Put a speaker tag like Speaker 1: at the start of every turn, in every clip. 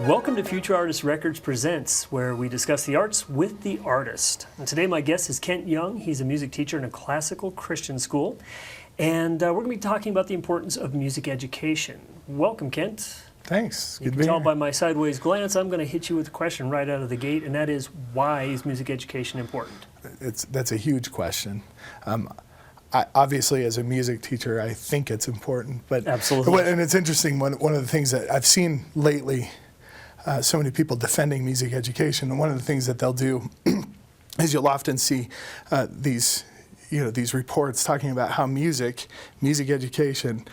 Speaker 1: Welcome to Futurartist Records Presents, where we discuss the arts with the artist. And today my guest is Kent Young. He's a music teacher in a classical Christian school. And we're going to be talking about the importance of music education. Welcome, Kent.
Speaker 2: Thanks.
Speaker 1: You can tell by my sideways glance, I'm going to hit you with a question right out of the gate, and that is, why is music education important?
Speaker 2: That's a huge question. Obviously, as a music teacher, I think it's important. But
Speaker 1: absolutely.
Speaker 2: And it's interesting, one of the things that I've seen lately, so many people defending music education, and one of the things that they'll do is you'll often see these reports talking about how music education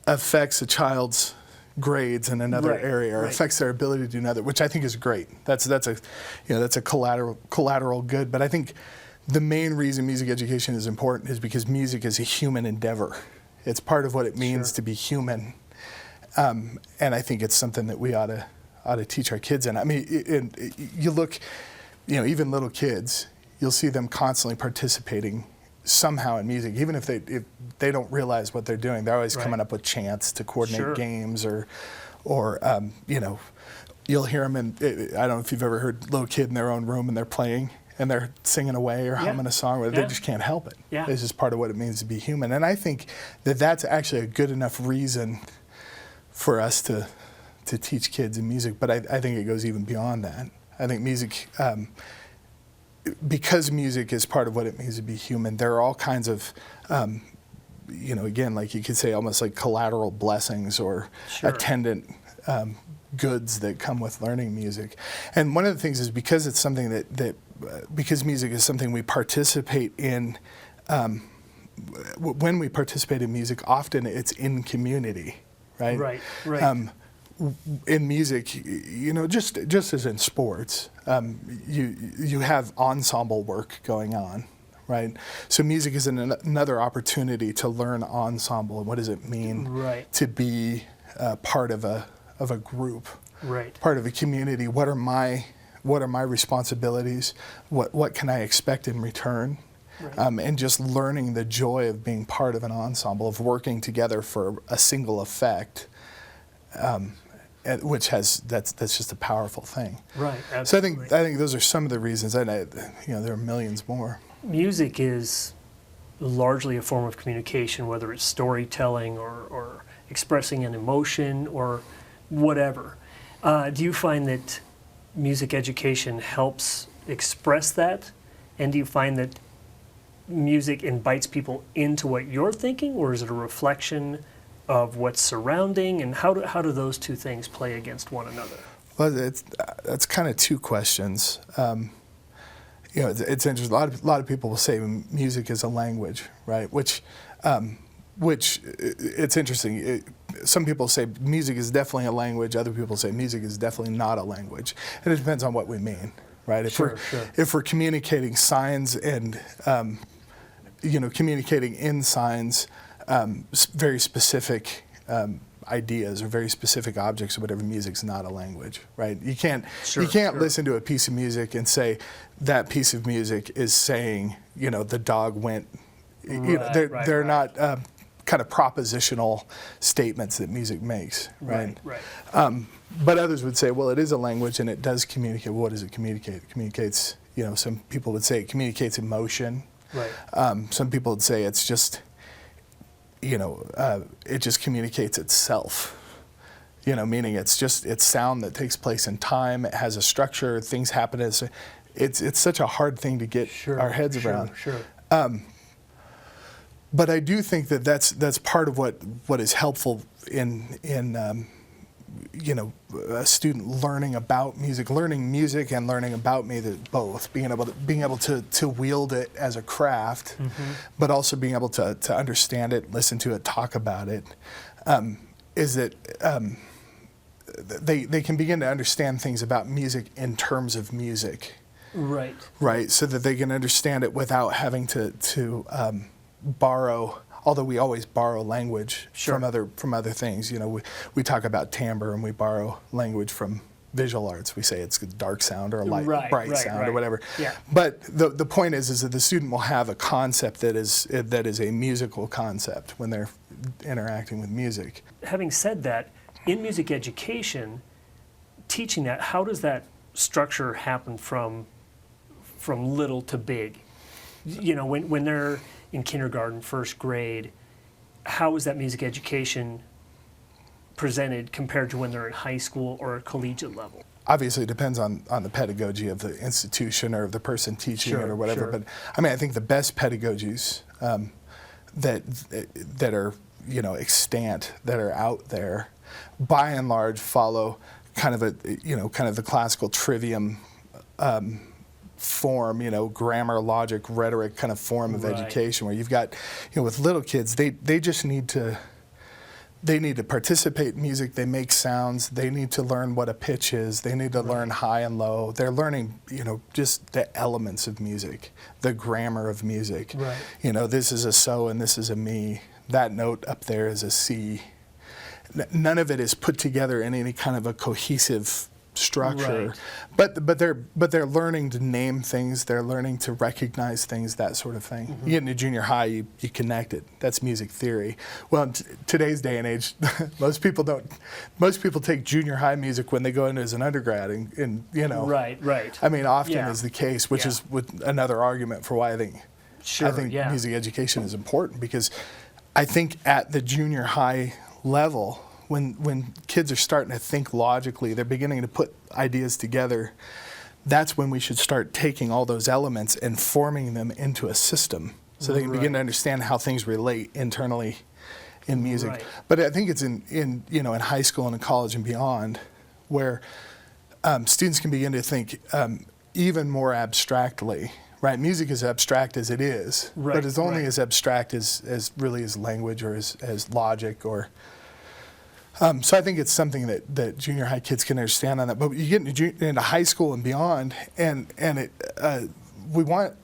Speaker 2: affects a child's grades in another area, or affects their ability to do another, which I think is great. That's a collateral good. But I think the main reason music education is important is because music is a human endeavor. It's part of what it means to be human, and I think it's something that we ought to teach our kids. And I mean, you look, even little kids, you'll see them constantly participating somehow in music, even if they don't realize what they're doing. They're always coming up with chants to coordinate games, or you'll hear them. And I don't know if you've ever heard a little kid in their own room and they're playing and they're singing away or humming a song, where they just can't help it. It's just part of what it means to be human. And I think that that's actually a good enough reason for us to teach kids in music. But I think it goes even beyond that. I think music, because music is part of what it means to be human, there are all kinds of, again, like you could say, almost like collateral blessings or attendant goods that come with learning music. And one of the things is, because it's something because music is something we participate in, when we participate in music, often it's in community, right? Right. In music, just as in sports, you have ensemble work going on, right? So music is another opportunity to learn ensemble, and what does it mean to be part of a group, part of a community. What are my responsibilities? What can I expect in return? And just learning the joy of being part of an ensemble, of working together for a single effect. Which that's just a powerful thing. Right. Absolutely. So I think those are some of the reasons. And there are millions more. Music
Speaker 1: is largely a form of communication, whether it's storytelling or expressing an emotion or whatever. Do you find that music education helps express that? And do you find that music invites people into what you're thinking, or is it a reflection of what's surrounding, and how do those two things play against one another?
Speaker 2: Well, that's kind of two questions. It's interesting. A lot of people will say music is a language, right? Which it's interesting. Some people say music is definitely a language. Other people say music is definitely not a language, and it depends on what we mean, right? If we're communicating signs and communicating in signs. Very specific ideas or very specific objects or whatever, music's not a language, right? You can't listen to a piece of music and say that piece of music is saying, the dog went. They're not kind of propositional statements that music makes, right? But others would say, well, it is a language and it does communicate. What does it communicate? It communicates. Some people would say it communicates emotion. Some people would say it's just. It just communicates itself, meaning it's sound that takes place in time. It has a structure, things happen it's such a hard thing to get our heads around. But I do think that that's part of what is helpful in a student learning about music, and learning about music, both being able to wield it as a craft, but also being able to understand it, listen to it, talk about it, is that they can begin to understand things about music in terms of music, right, so that they can understand it without having to borrow. Although we always borrow language from other things, we talk about timbre and we borrow language from visual arts, we say it's dark sound or light,
Speaker 1: Right,
Speaker 2: bright
Speaker 1: right,
Speaker 2: sound
Speaker 1: right.
Speaker 2: or whatever.
Speaker 1: Yeah.
Speaker 2: But the point is that the student will have a concept that is a musical concept when they're interacting with music.
Speaker 1: Having said that, in music education, teaching that, how does that structure happen from little to big? You know, when they're in kindergarten, first grade, how is that music education presented compared to when they're in high school or collegiate level?
Speaker 2: Obviously, it depends on the pedagogy of the institution or of the person teaching it
Speaker 1: Sure,
Speaker 2: or whatever.
Speaker 1: sure.
Speaker 2: But I mean, I think the best pedagogies that are extant, that are out there, by and large follow kind of the classical trivium form, grammar, logic, rhetoric kind of form of
Speaker 1: Right.
Speaker 2: education, where you've got, with little kids, they just need to. They need to participate in music. They make sounds. They need to learn what a pitch is. They need to learn high and low. They're learning, just the elements of music, the grammar of music.
Speaker 1: Right.
Speaker 2: This is a so and this is a me. That note up there is a C. None of it is put together in any kind of a cohesive structure.
Speaker 1: Right.
Speaker 2: But they're learning to name things. They're learning to recognize things, that sort of thing.
Speaker 1: Mm-hmm.
Speaker 2: You get into junior high, you connect it. That's music theory. Well, in today's day and age, most people don't. Most people take junior high music when they go in as an undergrad, and
Speaker 1: Right.
Speaker 2: I mean, often
Speaker 1: Yeah.
Speaker 2: is the case, which
Speaker 1: Yeah.
Speaker 2: is with another argument for why I think
Speaker 1: Sure, yeah.
Speaker 2: music education is important, because I think at the junior high level, when kids are starting to think logically, they're beginning to put ideas together, that's when we should start taking all those elements and forming them into a system so they can begin to
Speaker 1: Right.
Speaker 2: understand how things relate internally in music.
Speaker 1: Right.
Speaker 2: But I think it's in high school and in college and beyond where students can begin to think even more abstractly. Right, music is abstract as it is,
Speaker 1: Right,
Speaker 2: but it's only
Speaker 1: right.
Speaker 2: as abstract as really as language or as logic or. So I think it's something that junior high kids can understand on that. But you get into high school and beyond, and we want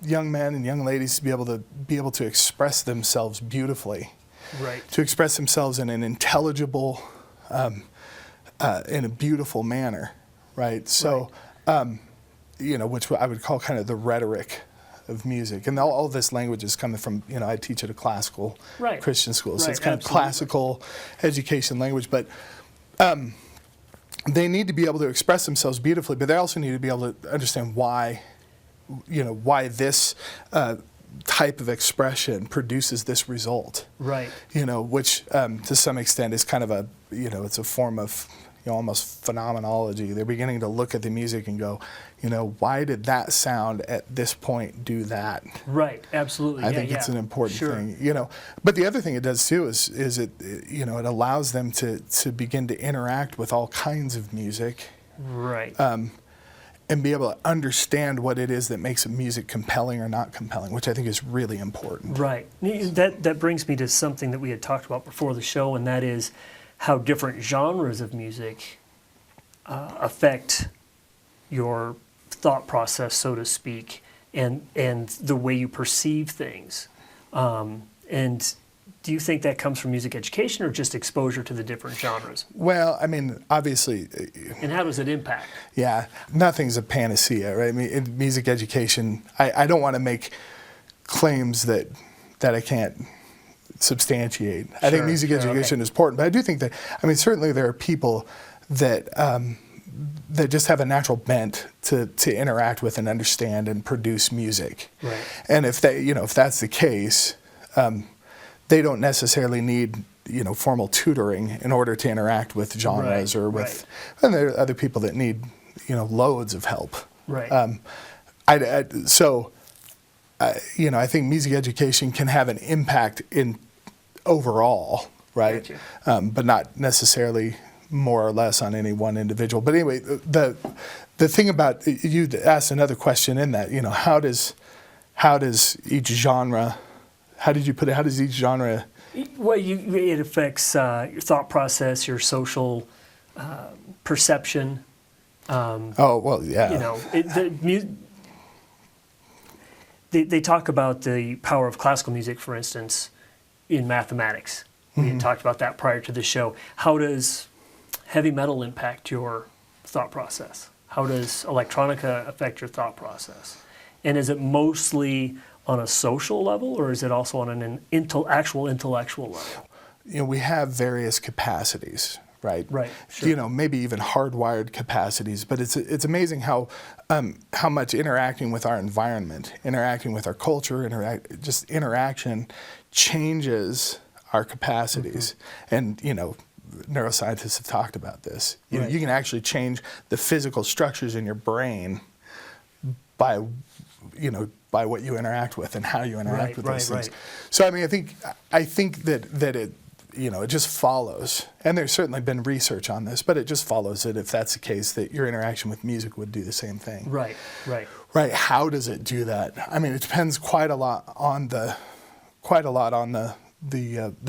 Speaker 2: young men and young ladies to be able to express themselves beautifully,
Speaker 1: Right.
Speaker 2: to express themselves in an intelligible, in a beautiful manner, right? So, which I would call kind of the rhetoric of music. And all this language is coming from, I teach at a classical
Speaker 1: Right.
Speaker 2: Christian school, so
Speaker 1: Right,
Speaker 2: it's kind
Speaker 1: absolutely.
Speaker 2: of classical education language. But they need to be able to express themselves beautifully, but they also need to be able to understand why this type of expression produces this result.
Speaker 1: Right.
Speaker 2: Which to some extent is kind of it's a form of almost phenomenology. They're beginning to look at the music and go, why did that sound at this point do that?
Speaker 1: Right. Absolutely.
Speaker 2: I think it's an important
Speaker 1: Sure.
Speaker 2: thing, But the other thing it does too is it it allows them to begin to interact with all kinds of music,
Speaker 1: Right.
Speaker 2: and be able to understand what it is that makes a music compelling or not compelling, which I think is really important.
Speaker 1: Right. That brings me to something that we had talked about before the show, and that is how different genres of music affect your thought process, so to speak, and the way you perceive things. And do you think that comes from music education or just exposure to the different genres?
Speaker 2: Well, I mean, obviously,
Speaker 1: And how does it impact?
Speaker 2: yeah, nothing's a panacea, right? I mean, in music education, I don't want to make claims that I can't substantiate. I think
Speaker 1: Sure,
Speaker 2: music
Speaker 1: sure,
Speaker 2: education
Speaker 1: okay.
Speaker 2: is important, but I do think that, certainly there are people that that just have a natural bent to interact with and understand and produce music.
Speaker 1: Right.
Speaker 2: And if that's the case, they don't necessarily need formal tutoring in order to interact with genres
Speaker 1: Right,
Speaker 2: or with. And there are other people that need loads of help.
Speaker 1: Right.
Speaker 2: I think music education can have an impact in overall, right?
Speaker 1: Gotcha.
Speaker 2: But not necessarily more or less on any one individual. But anyway, the thing about, you asked another question in that, how does each genre, how did you put it, how does each genre?
Speaker 1: Well, it affects your thought process, your social perception.
Speaker 2: Oh, well, yeah.
Speaker 1: They talk about the power of classical music, for instance, in mathematics. We had talked about that prior to the show. How does heavy metal impact your thought process? How does electronica affect your thought process? And is it mostly on a social level, or is it also on an actual intellectual level?
Speaker 2: We have various capacities, right?
Speaker 1: Right, sure.
Speaker 2: Maybe even hardwired capacities, but it's amazing how much interacting with our environment, interacting with our culture, just interaction changes our capacities. And, neuroscientists have talked about this.
Speaker 1: Right.
Speaker 2: You can actually change the physical structures in your brain by what you interact with and how you interact with those things.
Speaker 1: Right.
Speaker 2: So I think that it it just follows, and there's certainly been research on this, but it just follows that if that's the case, that your interaction with music would do the same thing.
Speaker 1: Right.
Speaker 2: How does it do that? It depends quite a lot on the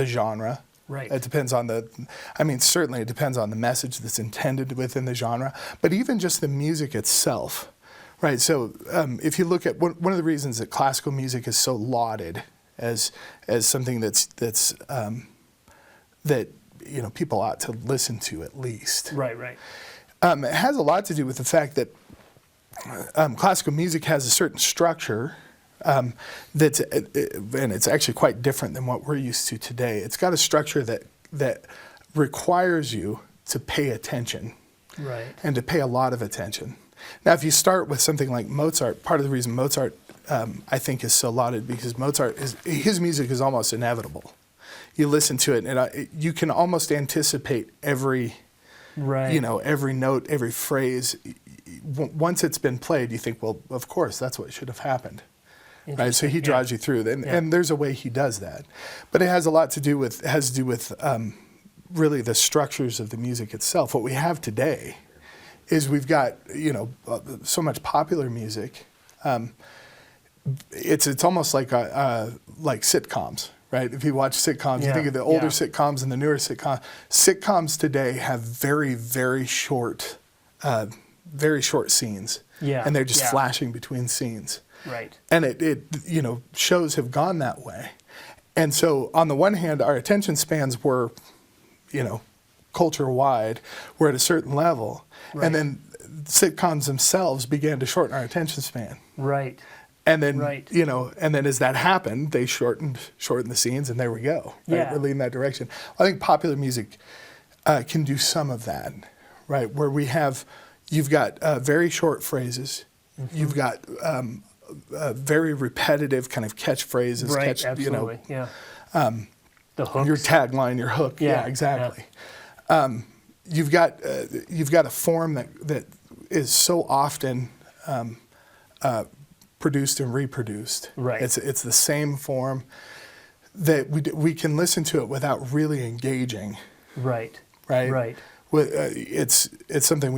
Speaker 2: genre.
Speaker 1: Right.
Speaker 2: It depends on certainly it depends on the message that's intended within the genre, but even just the music itself. Right, so if you look at one of the reasons that classical music is so lauded as something that people ought to listen to at least.
Speaker 1: Right.
Speaker 2: It has a lot to do with the fact that classical music has a certain structure and it's actually quite different than what we're used to today. It's got a structure that requires you to pay attention,
Speaker 1: right,
Speaker 2: and to pay a lot of attention. Now, if you start with something like Mozart, part of the reason Mozart, I think, is so lauded because his music is almost inevitable. You listen to it, and you can almost anticipate every note, every phrase. Once it's been played, you think, well, of course, that's what should have happened. Right? So he draws you through, and there's a way he does that. But it has a lot to do with really the structures of the music itself. What we have today is we've got so much popular music. It's almost like sitcoms, right? If you watch sitcoms, you think of the older sitcoms and the newer sitcoms. Sitcoms today have very, very short scenes, and they're just flashing between scenes.
Speaker 1: Right.
Speaker 2: And it shows have gone that way, and so on the one hand, our attention spans were, culture wide, were at a certain level.
Speaker 1: Right.
Speaker 2: And then sitcoms themselves began to shorten our attention span.
Speaker 1: Right.
Speaker 2: And then, and then as that happened, they shortened the scenes, and there we go. Right?
Speaker 1: Yeah.
Speaker 2: We're leading that direction. I think popular music can do some of that, right? Where you've got very short phrases, you've got very repetitive kind of catchphrases,
Speaker 1: right, absolutely. The hooks.
Speaker 2: Your tagline, your hook. Yeah, exactly. Yeah. You've got a form that is so often produced and reproduced.
Speaker 1: Right.
Speaker 2: It's the same form that we can listen to it without really engaging.
Speaker 1: Right.
Speaker 2: It's something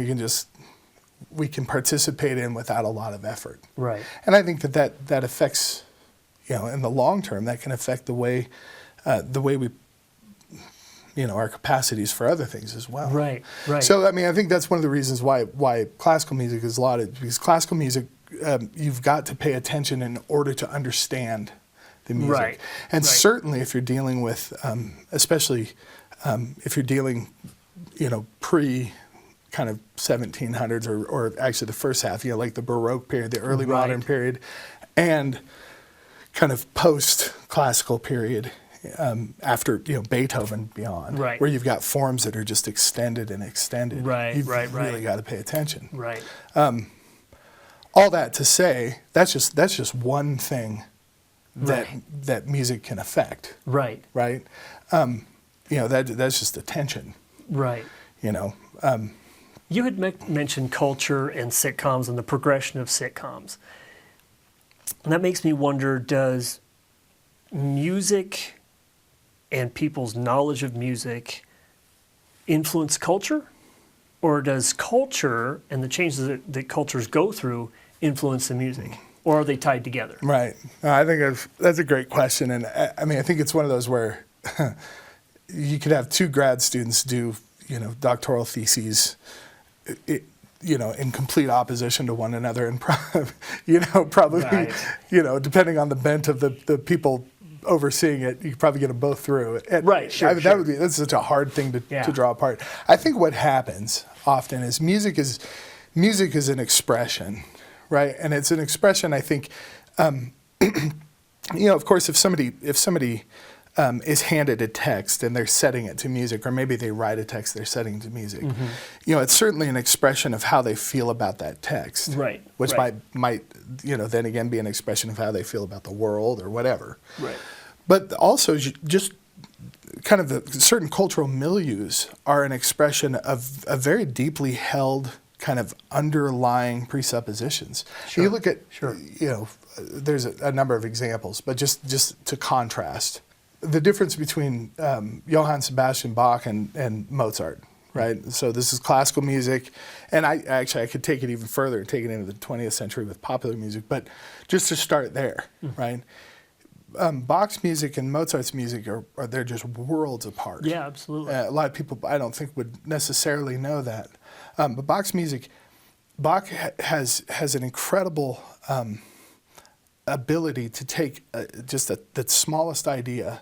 Speaker 2: we can participate in without a lot of effort.
Speaker 1: Right.
Speaker 2: And I think that affects, in the long term, that can affect the way we, our capacities for other things as well.
Speaker 1: Right.
Speaker 2: So, I think that's one of the reasons why classical music is lauded, because classical music, you've got to pay attention in order to understand the music.
Speaker 1: Right.
Speaker 2: And certainly if you're dealing with, especially if you're dealing, pre kind of 1700s or actually the first half, like the Baroque period, the early modern period, and kind of post-classical period, after Beethoven beyond, where you've got forms that are just extended and extended. You've really got to pay attention.
Speaker 1: Right.
Speaker 2: All that to say, that's just one thing that music can affect. Right. That's just attention.
Speaker 1: Right. You had mentioned culture and sitcoms and the progression of sitcoms. And that makes me wonder, does music and people's knowledge of music influence culture? Or does culture and the changes that cultures go through influence the music? Or are they tied together?
Speaker 2: Right. I think that's a great question. And I think it's one of those where you could have two grad students do, doctoral theses, in complete opposition to one another, and probably, depending on the bent of the people overseeing it, you could probably get them both through. And
Speaker 1: Right, sure,
Speaker 2: I mean,
Speaker 1: sure.
Speaker 2: that's such a hard thing to
Speaker 1: Yeah.
Speaker 2: draw apart. I think what happens often is music is an expression, right? And it's an expression, I think, of course, if somebody is handed a text and they're setting it to music, or maybe they write a text, they're setting it to music, it's certainly an expression of how they feel about that text.
Speaker 1: Right.
Speaker 2: Which
Speaker 1: right.
Speaker 2: might then again be an expression of how they feel about the world or whatever.
Speaker 1: Right.
Speaker 2: But also just kind of the certain cultural milieus are an expression of a very deeply held kind of underlying presuppositions.
Speaker 1: Sure.
Speaker 2: You look at,
Speaker 1: Sure.
Speaker 2: there's a number of examples, but just to contrast, the difference between Johann Sebastian Bach and Mozart, right? So this is classical music, and I could take it even further and take it into the 20th century with popular music, but just to start there, right? Bach's music and Mozart's music they're just worlds apart.
Speaker 1: Yeah, absolutely.
Speaker 2: A lot of people, I don't think, would necessarily know that. But Bach's music, Bach has an incredible ability to take just the smallest idea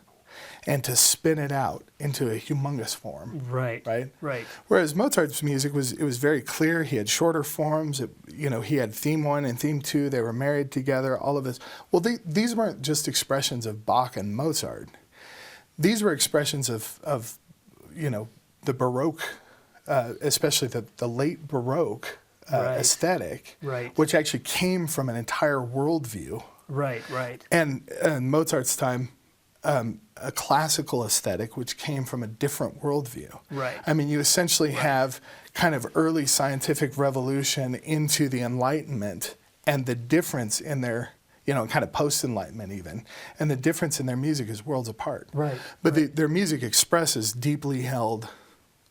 Speaker 2: and to spin it out into a humongous form.
Speaker 1: Right.
Speaker 2: Right.
Speaker 1: Right.
Speaker 2: Whereas Mozart's music was very clear. He had shorter forms. He had theme 1 and theme 2. They were married together. All of this. Well, these weren't just expressions of Bach and Mozart. These were expressions of the Baroque, especially the late Baroque
Speaker 1: Right.
Speaker 2: aesthetic,
Speaker 1: Right.
Speaker 2: which actually came from an entire worldview.
Speaker 1: Right. Right.
Speaker 2: And in Mozart's time, a classical aesthetic, which came from a different worldview.
Speaker 1: Right.
Speaker 2: I mean, you essentially have kind of early scientific revolution into the Enlightenment, and the difference in their, kind of post-Enlightenment even, and the difference in their music is worlds apart.
Speaker 1: Right.
Speaker 2: But
Speaker 1: right.
Speaker 2: their music expresses deeply held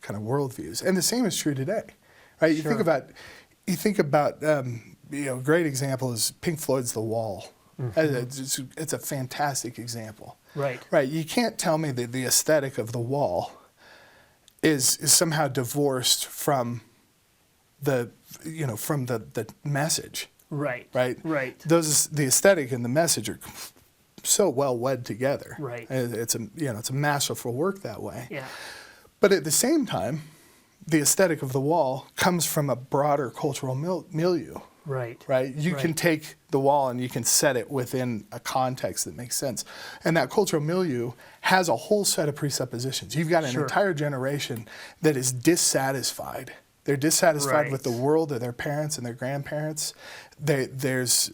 Speaker 2: kind of worldviews, and the same is true today, right? You
Speaker 1: Sure.
Speaker 2: think about, a great example is Pink Floyd's The Wall. It's a fantastic example.
Speaker 1: Right.
Speaker 2: Right. You can't tell me that the aesthetic of The Wall is somehow divorced from the message.
Speaker 1: Right.
Speaker 2: Right.
Speaker 1: Right.
Speaker 2: The aesthetic and the message are so well wed together.
Speaker 1: Right.
Speaker 2: It's a masterful work that way.
Speaker 1: Yeah.
Speaker 2: But at the same time, the aesthetic of The Wall comes from a broader cultural milieu.
Speaker 1: Right.
Speaker 2: Right? You can take The Wall and you can set it within a context that makes sense. And that cultural milieu has a whole set of presuppositions. You've got an
Speaker 1: Sure.
Speaker 2: entire generation that is dissatisfied. They're dissatisfied
Speaker 1: Right.
Speaker 2: with the world of their parents and their grandparents. There's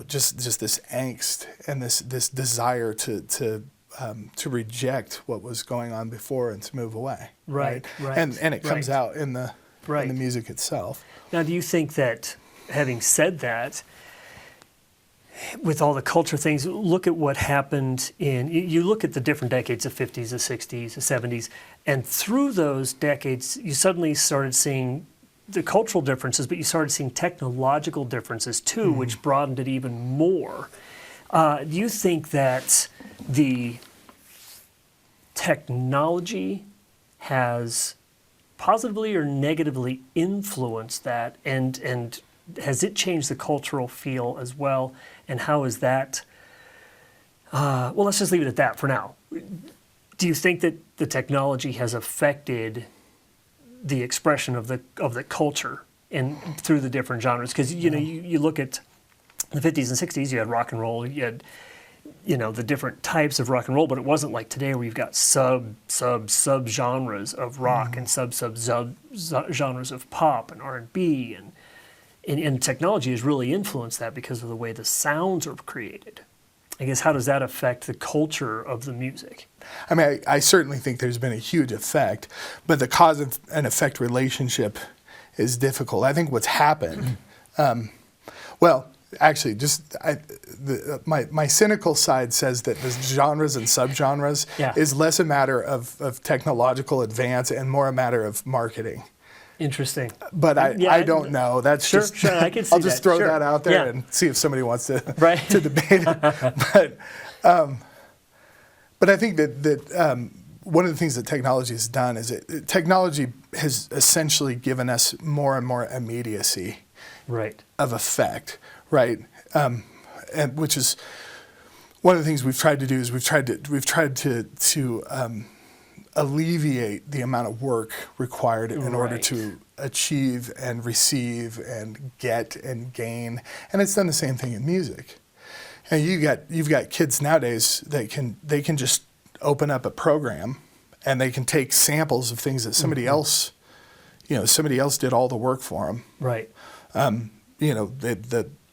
Speaker 2: just this angst and this desire to reject what was going on before and to move away.
Speaker 1: Right. Right.
Speaker 2: And it comes
Speaker 1: Right.
Speaker 2: out in the
Speaker 1: Right.
Speaker 2: music itself.
Speaker 1: Now, do you think that, having said that, with all the culture things, look at what happened you look at the different decades, the 50s, the 60s, the 70s, and through those decades, you suddenly started seeing the cultural differences, but you started seeing technological differences too, which broadened it even more. Do you think that the technology has positively or negatively influenced that, and has it changed the cultural feel as well? And how is that? Well, let's just leave it at that for now. Do you think that the technology has affected the expression of the culture and through the different genres? Because you look at the 50s and 60s, you had rock and roll, you had the different types of rock and roll, but it wasn't like today where you've got sub genres of rock and sub genres of pop and R&B, and technology has really influenced that because of the way the sounds are created. I guess, how does that affect the culture of the music?
Speaker 2: I mean, I certainly think there's been a huge effect, but the cause and effect relationship is difficult. I think what's happened, actually, my cynical side says that the genres and subgenres is less a matter of technological advance and more a matter of marketing.
Speaker 1: Interesting.
Speaker 2: But I don't know. That's
Speaker 1: sure,
Speaker 2: just
Speaker 1: sure, I can see
Speaker 2: I'll just throw
Speaker 1: Sure.
Speaker 2: that out there
Speaker 1: Yeah.
Speaker 2: and see if somebody wants to
Speaker 1: Right.
Speaker 2: to debate it. But I think that one of the things that technology has done is technology has essentially given us more and more immediacy
Speaker 1: Right.
Speaker 2: of effect, right? and which is one of the things we've tried to do is we've tried to alleviate the amount of work required in order to achieve and receive and get and gain. And it's done the same thing in music. And you've got kids nowadays that can just open up a program and they can take samples of things that somebody else did all the work for them.
Speaker 1: Right.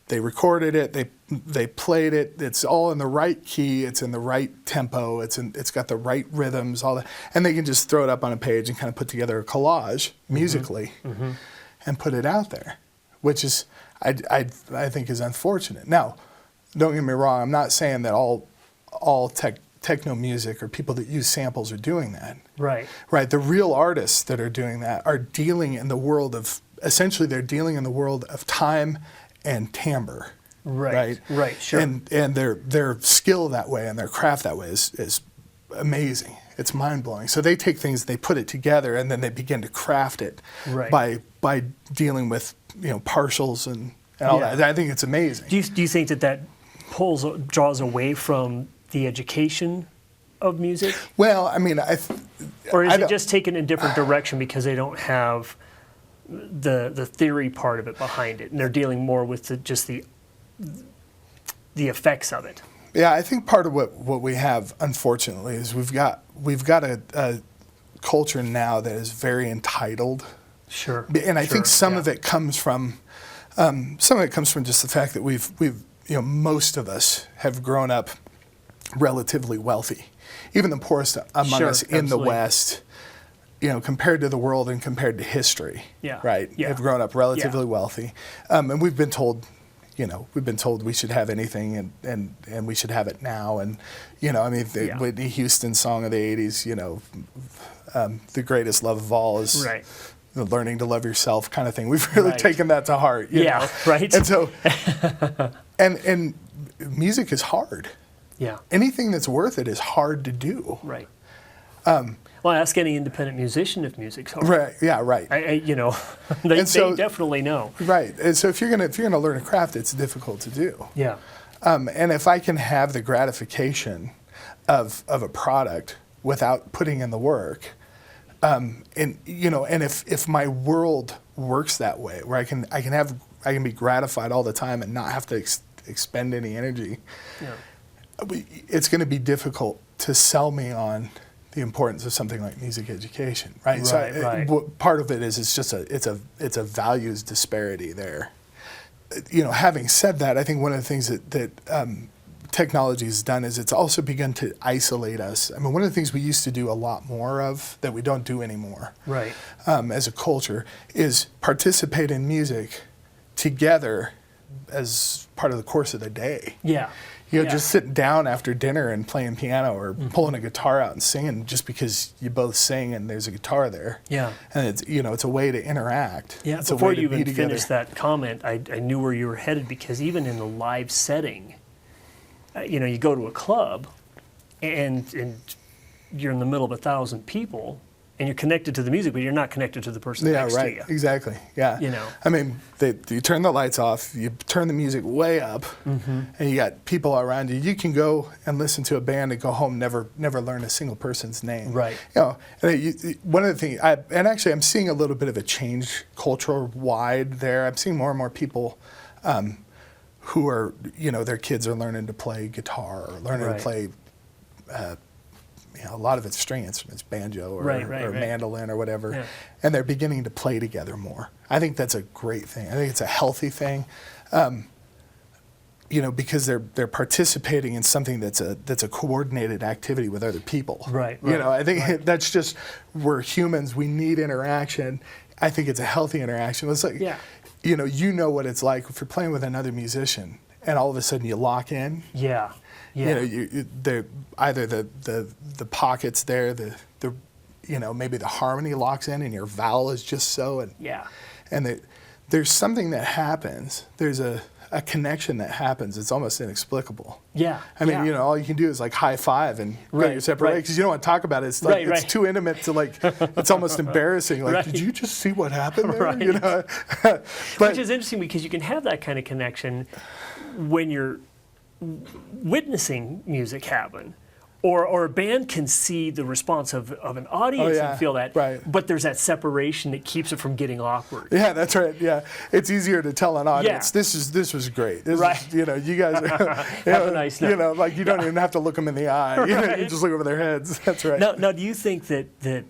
Speaker 2: They recorded it, they played it. It's all in the right key. It's in the right tempo. It's got the right rhythms. All that, and they can just throw it up on a page and kind of put together a collage musically, and put it out there, which is I think is unfortunate. Now, don't get me wrong. I'm not saying that all techno music or people that use samples are doing that.
Speaker 1: Right.
Speaker 2: Right. The real artists that are doing that are dealing in the world of they're dealing in the world of time and timbre. Right.
Speaker 1: Sure.
Speaker 2: And their skill that way and their craft that way is amazing. It's mind blowing. So they take things, they put it together, and then they begin to craft it by dealing with partials and all that. I think it's amazing.
Speaker 1: Do you think that draws away from the education of music?
Speaker 2: Well, I mean,
Speaker 1: or is it just taken in a different direction because they don't have the theory part of it behind it, and they're dealing more with just the effects of it?
Speaker 2: Yeah, I think part of what we have, unfortunately, is we've got a culture now that is very entitled.
Speaker 1: Sure.
Speaker 2: And I think some of it comes from just the fact that we've most of us have grown up relatively wealthy, even the poorest among us in the West. Compared to the world and compared to history, right?
Speaker 1: Yeah.
Speaker 2: Have grown up relatively wealthy, and we've been told, we should have anything and we should have it now. And the Whitney Houston song of the '80s, the greatest love of all is the learning to love yourself kind of thing. We've really taken that to heart. You know?
Speaker 1: Right.
Speaker 2: And so, and music is hard.
Speaker 1: Yeah.
Speaker 2: Anything that's worth it is hard to do.
Speaker 1: Right. Well, ask any independent musician if music's hard.
Speaker 2: Right. Yeah. Right.
Speaker 1: They definitely know.
Speaker 2: Right. And so if you're gonna learn a craft, it's difficult to do.
Speaker 1: Yeah.
Speaker 2: And if I can have the gratification of a product without putting in the work, and if my world works that way, where I can be gratified all the time and not have to expend any energy, it's going to be difficult to sell me on the importance of something like music education, right? Part of it is it's a values disparity there. Having said that, I think one of the things that technology has done is it's also begun to isolate us. I mean, one of the things we used to do a lot more of that we don't do anymore, as a culture, is participate in music together as part of the course of the day.
Speaker 1: Yeah.
Speaker 2: Just sitting down after dinner and playing piano or pulling a guitar out and singing just because you both sing and there's a guitar there. Yeah. And it's a way to interact.
Speaker 1: Yeah.
Speaker 2: It's
Speaker 1: Before you even finished that comment, I knew where you were headed, because even in the live setting, you go to a club and you're in the middle of 1,000 people and you're connected to the music, but you're not connected to the person next to you.
Speaker 2: Exactly. Yeah. I mean, you turn the lights off, you turn the music way up, and you got people around you. You can go and listen to a band and go home, never learn a single person's name. Right. And one of the things, actually I'm seeing a little bit of a change culture-wide there. I'm seeing more and more people who are, their kids are learning to play guitar or learning to play a lot of it's string instruments, banjo or mandolin or whatever, and they're beginning to play together more. I think that's a great thing. I think it's a healthy thing, because they're participating in something that's a coordinated activity with other people. I think that's just, we're humans. We need interaction. I think it's a healthy interaction. It's like, you know what it's like if you're playing with another musician and all of a sudden you lock in. Yeah. They're either the pockets there, maybe the harmony locks in and your vowel is just so, and there's something that happens. There's a connection that happens. It's almost inexplicable. Yeah. I mean, all you can do is like high five and go your separate ways, because you don't want to talk about it. It's like it's too intimate to it's almost embarrassing. Like, did you just see what happened there?
Speaker 1: Which is interesting, because you can have that kind of connection when you're witnessing music happen. Or a band can see the response of an audience and feel that,
Speaker 2: right.
Speaker 1: but there's that separation that keeps it from getting awkward.
Speaker 2: Yeah, that's right. Yeah, it's easier to tell an audience,
Speaker 1: Yeah.
Speaker 2: this was great. This
Speaker 1: Right.
Speaker 2: is, you guys,
Speaker 1: Have a nice night.
Speaker 2: like you don't even have to look them in the eye.
Speaker 1: Right.
Speaker 2: You just look over their heads. That's right.
Speaker 1: Now, do you think that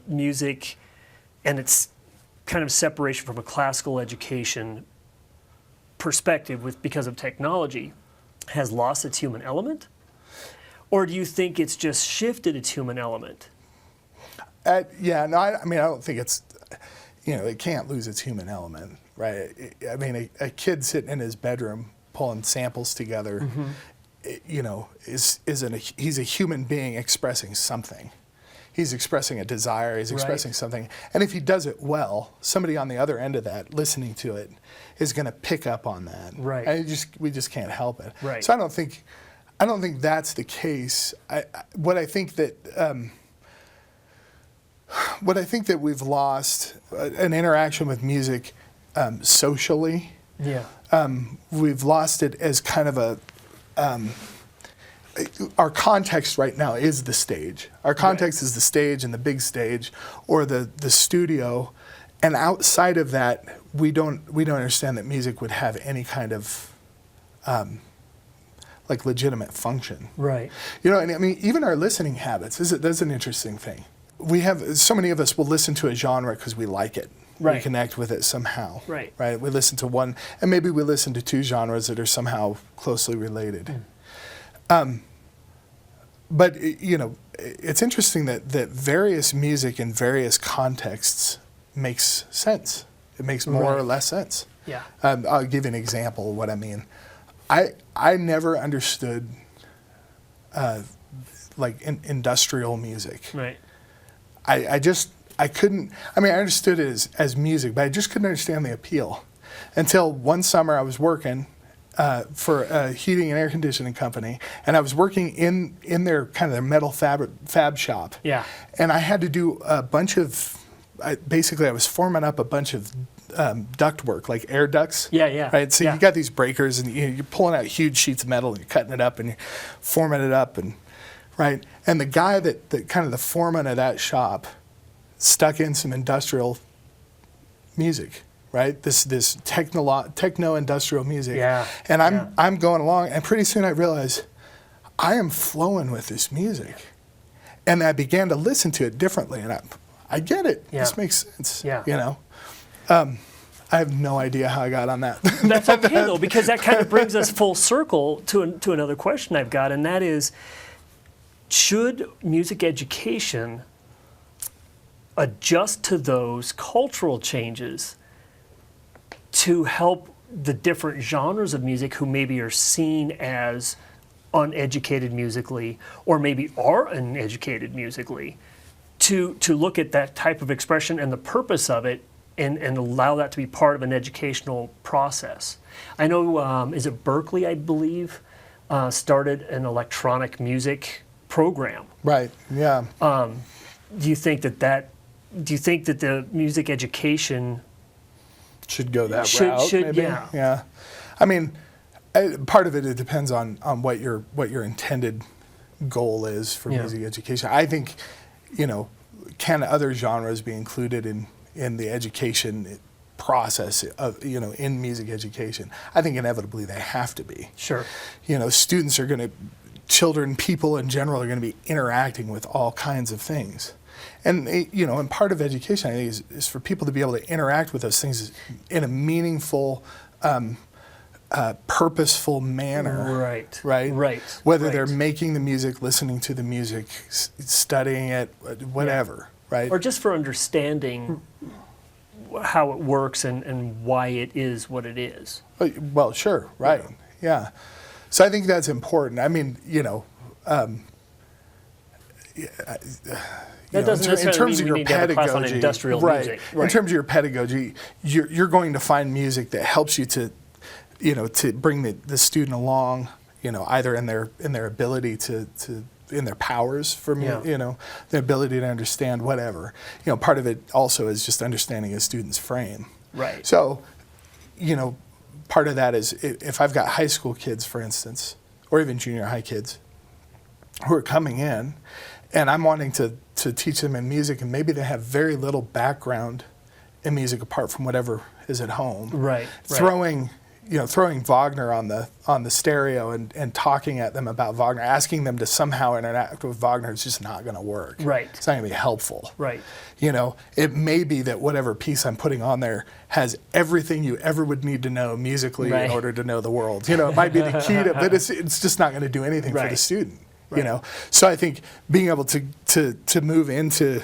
Speaker 1: music and its kind of separation from a classical education perspective because of technology has lost its human element? Or do you think it's just shifted its human element?
Speaker 2: I don't think it's, it can't lose its human element, right? I mean, a kid sitting in his bedroom pulling samples together, he's a human being expressing something. He's expressing a desire, he's expressing something. And if he does it well, somebody on the other end of that, listening to it, is going to pick up on that.
Speaker 1: Right.
Speaker 2: And we just can't help it.
Speaker 1: Right.
Speaker 2: So I don't think that's the case. What I think that we've lost an interaction with music socially.
Speaker 1: Yeah.
Speaker 2: We've lost it as kind of our context right now is the stage. Our context is the stage and the big stage, or the studio, and outside of that, we don't understand that music would have any kind of legitimate function.
Speaker 1: Right.
Speaker 2: And I mean, even our listening habits, that's an interesting thing. So many of us will listen to a genre because we like it.
Speaker 1: Right.
Speaker 2: We connect with it somehow.
Speaker 1: Right.
Speaker 2: Right. We listen to one, and maybe we listen to two genres that are somehow closely related. But it's interesting that various music in various contexts makes sense. It makes more or less sense.
Speaker 1: Yeah.
Speaker 2: I'll give you an example of what I mean. I never understood industrial music.
Speaker 1: Right.
Speaker 2: I couldn't. I mean, I understood it as music, but I just couldn't understand the appeal until one summer I was working for a heating and air conditioning company, and I was working in their kind of their metal fab shop.
Speaker 1: Yeah.
Speaker 2: And I had to do a bunch of. I was forming up a bunch of duct work, like air ducts.
Speaker 1: Yeah.
Speaker 2: Right. So you got these breakers, and you're pulling out huge sheets of metal, and you're cutting it up, and you're forming it up, and right. And the guy that kind of the foreman of that shop stuck in some industrial music. Right, this techno-industrial music, and I'm going along, and pretty soon I realized I am flowing with this music, and I began to listen to it differently, and I get it.
Speaker 1: Yeah.
Speaker 2: This makes sense.
Speaker 1: Yeah.
Speaker 2: I have no idea how I got on that.
Speaker 1: That's okay though, because that kind of brings us full circle to another question I've got, and that is, should music education adjust to those cultural changes to help the different genres of music who maybe are seen as uneducated musically, or maybe are uneducated musically, to look at that type of expression and the purpose of it, and allow that to be part of an educational process? I know, is it Berkeley, I believe, started an electronic music program.
Speaker 2: Right, yeah.
Speaker 1: Do you think that the music education
Speaker 2: should go that route, maybe? Yeah. I mean, part of it depends on what your intended goal is for music education. I think, can other genres be included in the education process of, in music education? I think inevitably they have to be.
Speaker 1: Sure.
Speaker 2: Students are people in general are going to be interacting with all kinds of things. And, and part of education, I think, is for people to be able to interact with those things in a meaningful, purposeful manner.
Speaker 1: Right.
Speaker 2: Whether they're making the music, listening to the music, studying it, whatever, right?
Speaker 1: Or just for understanding how it works and why it is what it is.
Speaker 2: Well, sure, right, yeah. So I think that's important. I mean,
Speaker 1: That doesn't necessarily
Speaker 2: in terms
Speaker 1: mean
Speaker 2: of
Speaker 1: we
Speaker 2: your
Speaker 1: need to have a class on
Speaker 2: pedagogy,
Speaker 1: industrial
Speaker 2: right?
Speaker 1: music.
Speaker 2: In terms of your pedagogy, you're going to find music that helps you to bring the student along, either in their ability to in their powers for their ability to understand whatever. Part of it also is just understanding a student's frame.
Speaker 1: Right.
Speaker 2: So, part of that is if I've got high school kids, for instance, or even junior high kids who are coming in, and I'm wanting to teach them in music, and maybe they have very little background in music apart from whatever is at home.
Speaker 1: Right.
Speaker 2: Throwing Wagner on the stereo and talking at them about Wagner, asking them to somehow interact with Wagner is just not going to work.
Speaker 1: Right.
Speaker 2: It's not going to be helpful.
Speaker 1: Right.
Speaker 2: It may be that whatever piece I'm putting on there has everything you ever would need to know musically in order to know the world. It might be the key to, but it's just not going to do anything for the student.
Speaker 1: Right.
Speaker 2: So I think being able to move into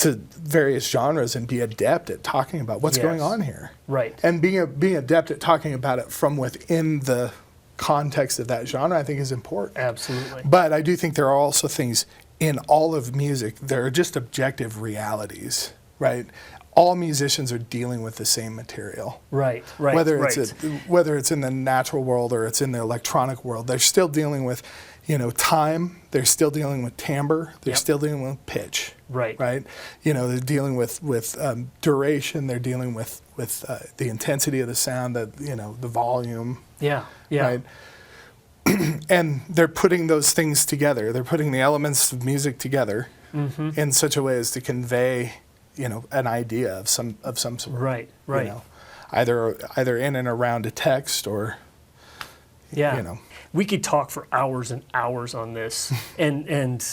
Speaker 2: various genres and be adept at talking about what's going on here.
Speaker 1: Right.
Speaker 2: And being adept at talking about it from within the context of that genre, I think is important.
Speaker 1: Absolutely.
Speaker 2: But I do think there are also things in all of music that are just objective realities, right? All musicians are dealing with the same material.
Speaker 1: Right.
Speaker 2: Whether it's in the natural world or it's in the electronic world, they're still dealing with, time. They're still dealing with timbre. They're still dealing with pitch.
Speaker 1: Right.
Speaker 2: They're dealing with duration. They're dealing with the intensity of the sound, the volume.
Speaker 1: Yeah.
Speaker 2: Right. And they're putting those things together. They're putting the elements of music together in such a way as to convey, an idea of some sort.
Speaker 1: Right.
Speaker 2: Either in and around a text or.
Speaker 1: We could talk for hours and hours on this and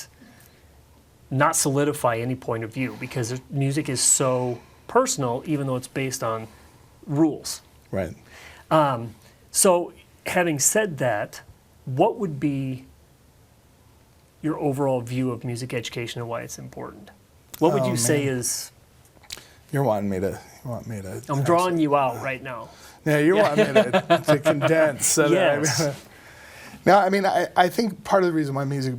Speaker 1: not solidify any point of view because music is so personal, even though it's based on rules.
Speaker 2: Right.
Speaker 1: So having said that, what would be your overall view of music education and why it's important? What would you say is...
Speaker 2: You want me to
Speaker 1: I'm drawing you out right now.
Speaker 2: Yeah, you want me to condense. So
Speaker 1: yes.
Speaker 2: I think part of the reason why music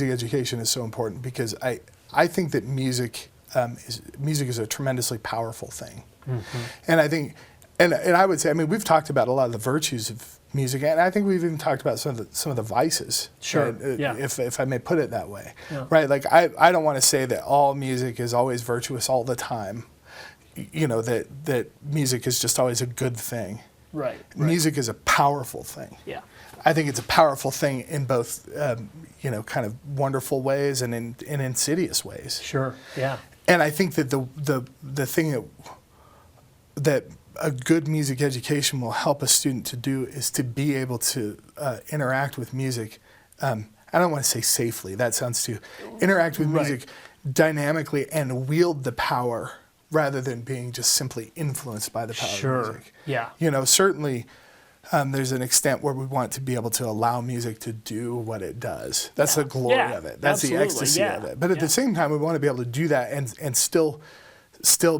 Speaker 2: education is so important because I think that music is a tremendously powerful thing, and I think and I would say we've talked about a lot of the virtues of music, and I think we've even talked about some of the vices.
Speaker 1: Sure.
Speaker 2: Right?
Speaker 1: Yeah.
Speaker 2: If I may put it that way.
Speaker 1: Yeah.
Speaker 2: Right. Like I don't want to say that all music is always virtuous all the time. That music is just always a good thing.
Speaker 1: Right.
Speaker 2: Music is a powerful thing.
Speaker 1: Yeah.
Speaker 2: I think it's a powerful thing in both, kind of wonderful ways and in insidious ways.
Speaker 1: Sure. Yeah.
Speaker 2: And I think that the thing that a good music education will help a student to do is to be able to interact with music. I don't want to say safely. That sounds too. Interact with music dynamically and wield the power rather than being just simply influenced by the power of music.
Speaker 1: Yeah.
Speaker 2: Certainly. There's an extent where we want to be able to allow music to do what it does. That's the glory of it. That's the ecstasy of it. But at the same time, we want to be able to do that and still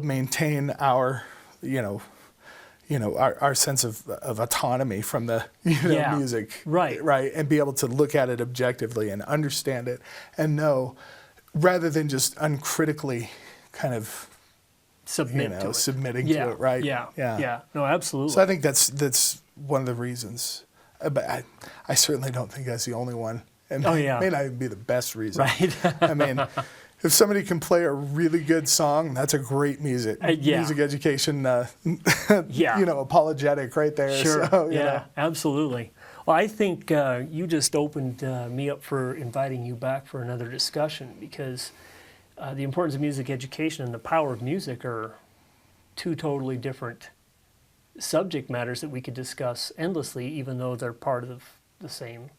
Speaker 2: maintain our, our sense of autonomy from the music. Right. And be able to look at it objectively and understand it and know, rather than just uncritically kind of submitting to it. Right.
Speaker 1: Yeah. No, absolutely.
Speaker 2: So I think that's one of the reasons, but I certainly don't think that's the only one. And it may not even be the best reason.
Speaker 1: Right.
Speaker 2: If somebody can play a really good song, that's a great music education, apologetic right there.
Speaker 1: Sure.
Speaker 2: So,
Speaker 1: Absolutely. Well, I think you just opened me up for inviting you back for another discussion because the importance of music education and the power of music are two totally different subject matters that we could discuss endlessly, even though they're part of the same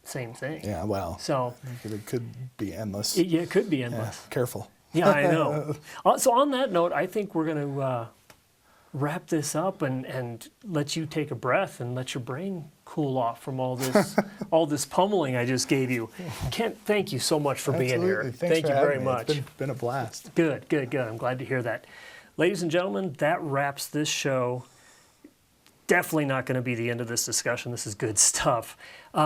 Speaker 1: thing.
Speaker 2: Yeah, well,
Speaker 1: so
Speaker 2: it could be endless.
Speaker 1: It could be endless.
Speaker 2: Careful.
Speaker 1: Yeah, I know. So on that note, I think we're going to wrap this up and let you take a breath and let your brain cool off from all this pummeling I just gave you. Kent, thank you so much for being here.
Speaker 2: Thank you
Speaker 1: very much.
Speaker 2: It's been a blast.
Speaker 1: Good. I'm glad to hear that. Ladies and gentlemen, that wraps this show. Definitely not going to be the end of this discussion. This is good stuff.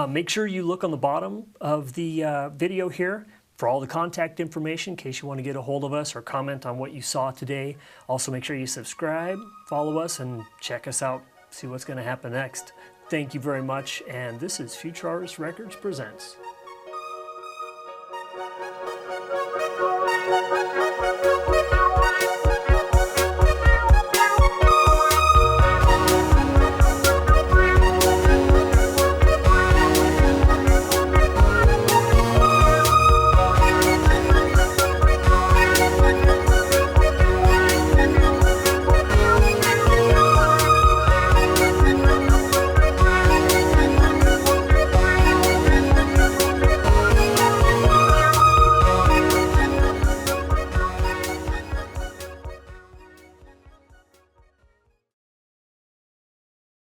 Speaker 1: Make sure you look on the bottom of the video here for all the contact information in case you want to get a hold of us or comment on what you saw today. Also, make sure you subscribe, follow us, and check us out. See what's going to happen next. Thank you very much. And this is Futurartist Records Presents.